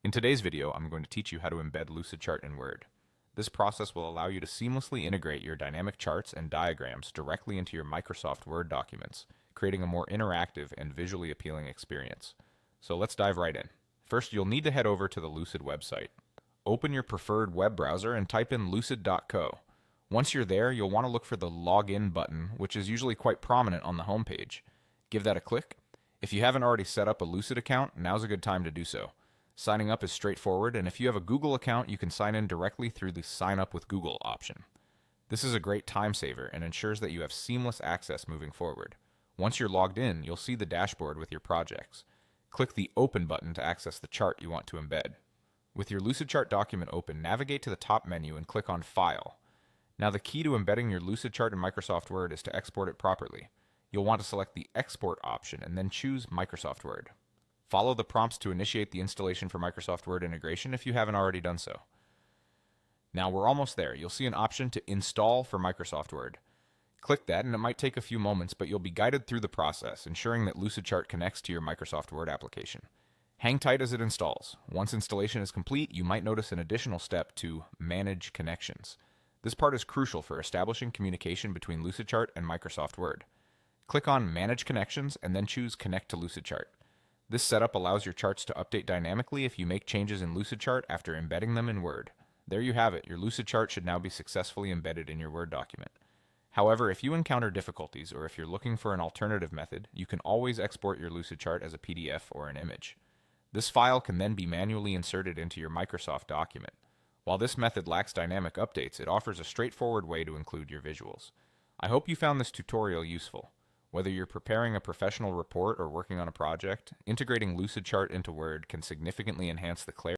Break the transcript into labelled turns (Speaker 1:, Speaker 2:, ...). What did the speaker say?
Speaker 1: In today's video, I'm going to teach you how to embed Lucidchart in Word. This process will allow you to seamlessly integrate your dynamic charts and diagrams directly into your Microsoft Word documents, creating a more interactive and visually appealing experience. So let's dive right in. First, you'll need to head over to the Lucid website. Open your preferred web browser and type in lucid.co. Once you're there, you'll want to look for the Login button, which is usually quite prominent on the homepage. Give that a click. If you haven't already set up a Lucid account, now's a good time to do so. Signing up is straightforward, and if you have a Google account, you can sign in directly through the Sign Up with Google option. This is a great time saver and ensures that you have seamless access moving forward. Once you're logged in, you'll see the dashboard with your projects. Click the Open button to access the chart you want to embed. With your Lucidchart document open, navigate to the top menu and click on File. Now the key to embedding your Lucidchart in Microsoft Word is to export it properly. You'll want to select the Export option and then choose Microsoft Word. Follow the prompts to initiate the installation for Microsoft Word integration if you haven't already done so. Now we're almost there. You'll see an option to Install for Microsoft Word. Click that and it might take a few moments, but you'll be guided through the process, ensuring that Lucidchart connects to your Microsoft Word application. Hang tight as it installs. Once installation is complete, you might notice an additional step to Manage Connections. This part is crucial for establishing communication between Lucidchart and Microsoft Word. Click on Manage Connections and then choose Connect to Lucidchart. This setup allows your charts to update dynamically if you make changes in Lucidchart after embedding them in Word. There you have it. Your Lucidchart should now be successfully embedded in your Word document. However, if you encounter difficulties or if you're looking for an alternative method, you can always export your Lucidchart as a PDF or an image. This file can then be manually inserted into your Microsoft document. While this method lacks dynamic updates, it offers a straightforward way to include your visuals. I hope you found this tutorial useful. Whether you're preparing a professional report or working on a project, integrating Lucidchart into Word can significantly enhance the clarity